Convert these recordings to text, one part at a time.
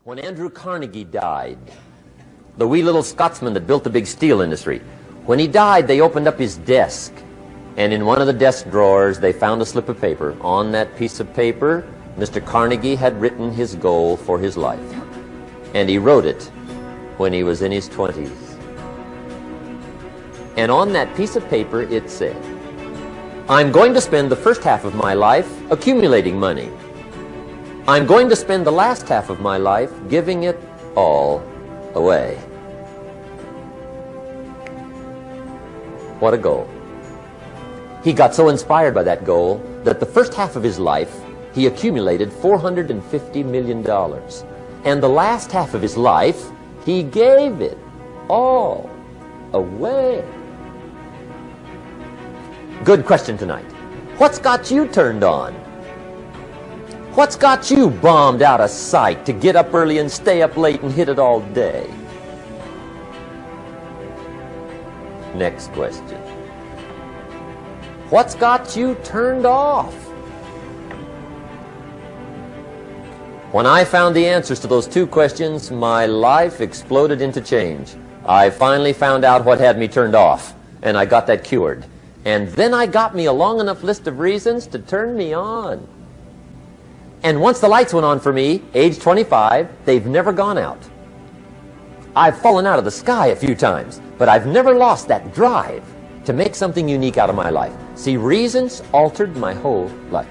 When Andrew Carnegie died, the wee little Scotsman that built the big steel industry, when he died, they opened up his desk, and in one of the desk drawers, they found a slip of paper. On that piece of paper, Mr. Carnegie had written his goal for his life, and he wrote it when he was in his 20s. And on that piece of paper, it said, "I'm going to spend the first half of my life accumulating money. I'm going to spend the last half of my life giving it all away." What a goal. He got so inspired by that goal that the first half of his life he accumulated $450 million. And the last half of his life he gave it all away. Good question tonight. What's got you turned on? What's got you bombed out of sight to get up early and stay up late and hit it all day? Next question. What's got you turned off? When I found the answers to those two questions, my life exploded into change. I finally found out what had me turned off, and I got that cured. And then I got me a long enough list of reasons to turn me on. And once the lights went on for me, age 25, they've never gone out. I've fallen out of the sky a few times, but I've never lost that drive to make something unique out of my life. See, reasons altered my whole life.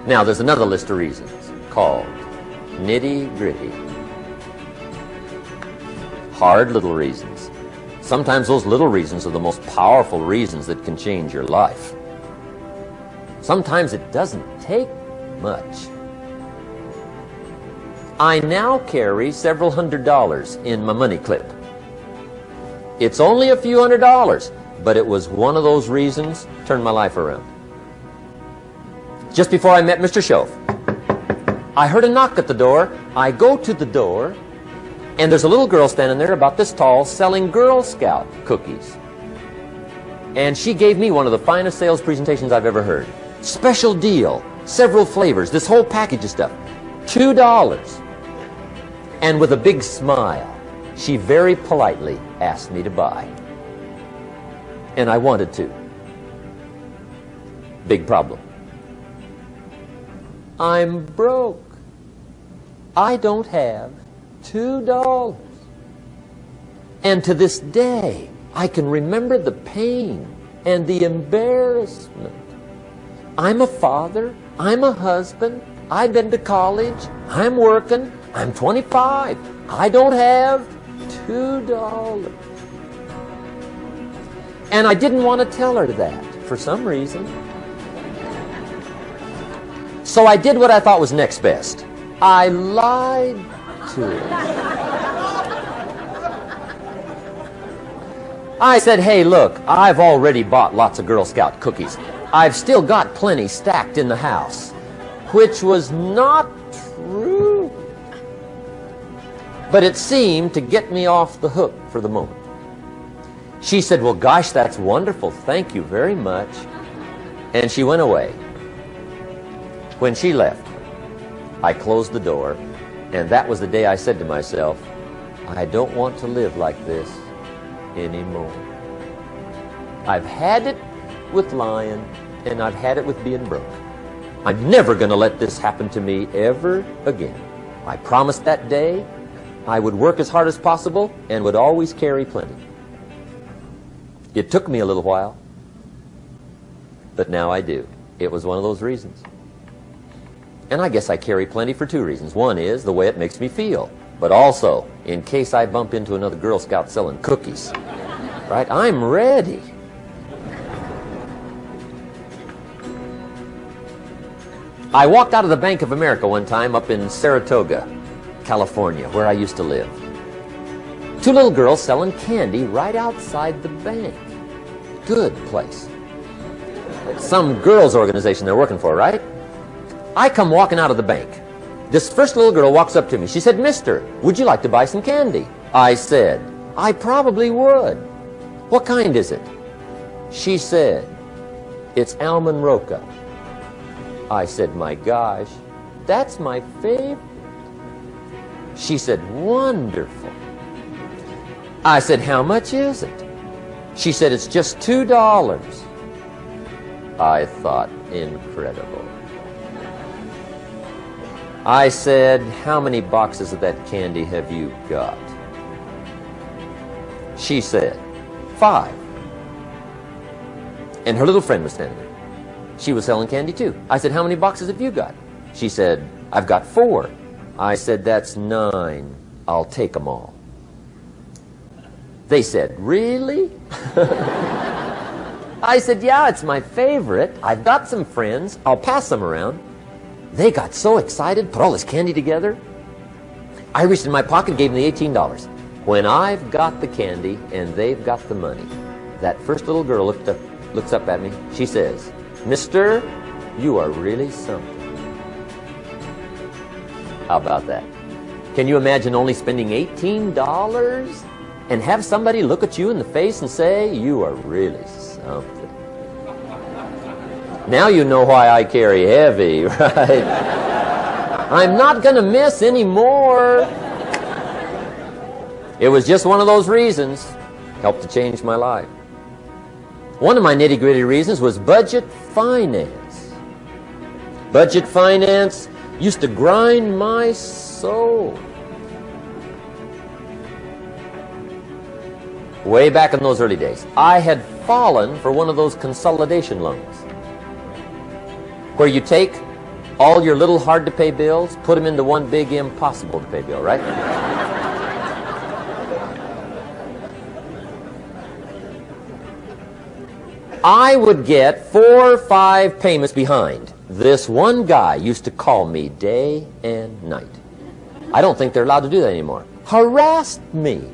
Now, there's another list of reasons called nitty-gritty. Hard little reasons. Sometimes those little reasons are the most powerful reasons that can change your life. Sometimes it doesn't take much. I now carry several $100s in my money clip. It's only a few $100s, but it was one of those reasons that turned my life around. Just before I met Mr. Schoaf, I heard a knock at the door. I go to the door, and there's a little girl standing there about this tall selling Girl Scout cookies. And she gave me one of the finest sales presentations I've ever heard. Special deal, several flavors, this whole package of stuff, $2. And with a big smile, she very politely asked me to buy. And I wanted to. Big problem. I'm broke. I don't have $2. And to this day, I can remember the pain and the embarrassment. I'm a father, I'm a husband, I've been to college, I'm working, I'm 25, I don't have $2. And I didn't want to tell her that for some reason. So I did what I thought was next best. I lied to her. I said, "Hey, look, I've already bought lots of Girl Scout cookies. I've still got plenty stacked in the house," which was not true. But it seemed to get me off the hook for the moment. She said, "Well, gosh, that's wonderful. Thank you very much." And she went away. When she left, I closed the door, and that was the day I said to myself, I don't want to live like this anymore. I've had it with lying, and I've had it with being broke. I'm never going to let this happen to me ever again. I promised that day I would work as hard as possible and would always carry plenty. It took me a little while, but now I do. It was one of those reasons. And I guess I carry plenty for two reasons. One is the way it makes me feel, but also in case I bump into another Girl Scout selling cookies. Right? I'm ready. I walked out of the Bank of America one time up in Saratoga, California, where I used to live. Two little girls selling candy right outside the bank. Good place. Some girls' organization they're working for, right? I come walking out of the bank. This first little girl walks up to me. She said, "Mister, would you like to buy some candy?" I said, "I probably would." "What kind is it?" She said, "It's almond roca." I said, "My gosh, that's my favorite. She said, wonderful. I said, how much is it? She said, it's just $2. I thought, incredible. I said, how many boxes of that candy have you got? She said, 5. And her little friend was standing there. She was selling candy too. I said, how many boxes have you got? She said, I've got 4. I said, that's 9. I'll take them all. They said, really? I said, yeah, it's my favorite. I've got some friends. I'll pass them around. They got so excited, put all this candy together. I reached in my pocket and gave them the $18. When I've got the candy and they've got the money, that first little girl looks up at me. She says, Mister, you are really something. How about that? Can you imagine only spending $18 and have somebody look at you in the face and say, you are really something? Now you know why I carry heavy, right? I'm not going to miss anymore. It was just one of those reasons. Helped to change my life. One of my nitty-gritty reasons was budget finance. Budget finance used to grind my soul. Way back in those early days, I had fallen for one of those consolidation loans, where you take all your little hard-to-pay bills, put them into one big impossible-to-pay bill, right? I would get 4 or 5 payments behind. This one guy used to call me day and night. I don't think they're allowed to do that anymore. Harassed me.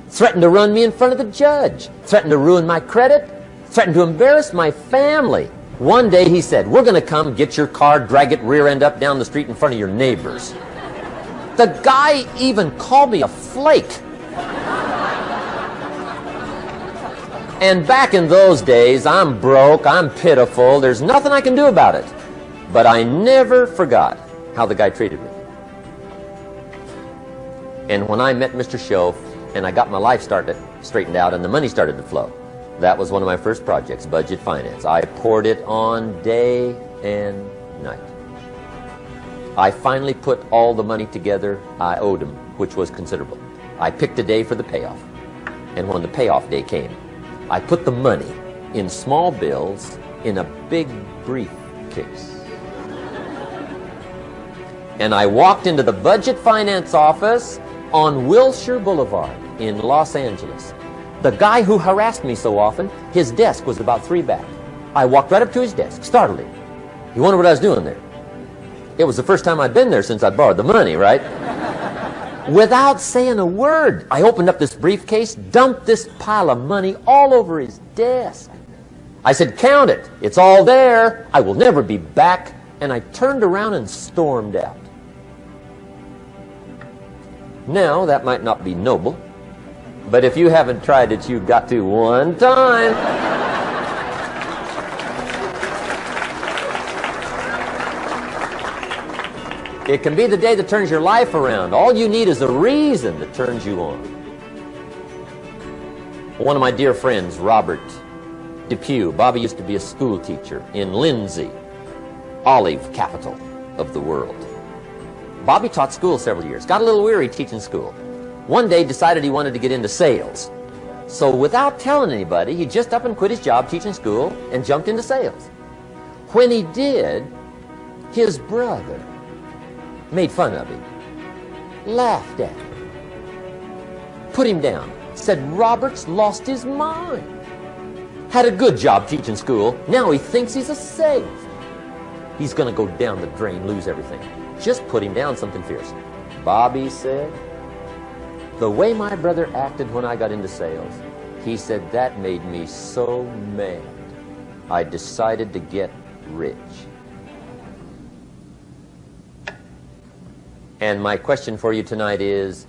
Threatened to run me in front of the judge. Threatened to ruin my credit. Threatened to embarrass my family. One day he said, we're going to come get your car, drag it rear end up down the street in front of your neighbors. The guy even called me a flake. And back in those days, I'm broke, I'm pitiful, there's nothing I can do about it. But I never forgot how the guy treated me. And when I met Mr. Schoaf and I got my life straightened out and the money started to flow, that was one of my first projects, budget finance. I poured it on day and night. I finally put all the money together I owed him, which was considerable. I picked a day for the payoff. And when the payoff day came, I put the money in small bills in a big briefcase. And I walked into the budget finance office on Wilshire Boulevard in Los Angeles. The guy who harassed me so often, his desk was about 3 back. I walked right up to his desk, startled him. You wonder what I was doing there? It was the first time I'd been there since I'd borrowed the money, right? Without saying a word, I opened up this briefcase, dumped this pile of money all over his desk. I said, count it. It's all there. I will never be back. And I turned around and stormed out. Now, that might not be noble, but if you haven't tried it, you've got to one time. It can be the day that turns your life around. All you need is a reason that turns you on. One of my dear friends, Robert Depew, Bobby used to be a school teacher in Lindsay, olive capital of the world. Bobby taught school several years, got a little weary teaching school. One day decided he wanted to get into sales. So without telling anybody, he just up and quit his job teaching school and jumped into sales. When he did, his brother made fun of him, laughed at him, put him down, said Robert's lost his mind. Had a good job teaching school, now he thinks he's a salesman. He's going to go down the drain, lose everything. Just put him down something fierce. Bobby said, the way my brother acted when I got into sales, he said that made me so mad, I decided to get rich. And my question for you tonight is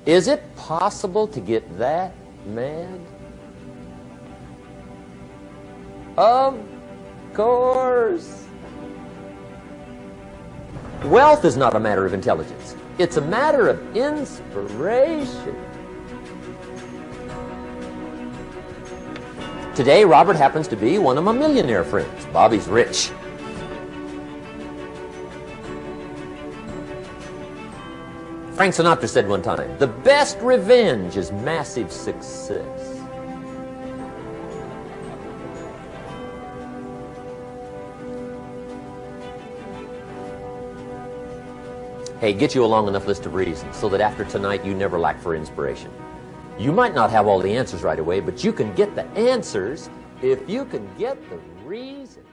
it possible to get that mad? Of course. Wealth is not a matter of intelligence. It's a matter of inspiration. Today, Robert happens to be one of my millionaire friends. Bobby's rich. Frank Sinatra said one time, the best revenge is massive success. Hey, get you a long enough list of reasons so that after tonight you never lack for inspiration. You might not have all the answers right away, but you can get the answers if you can get the reason.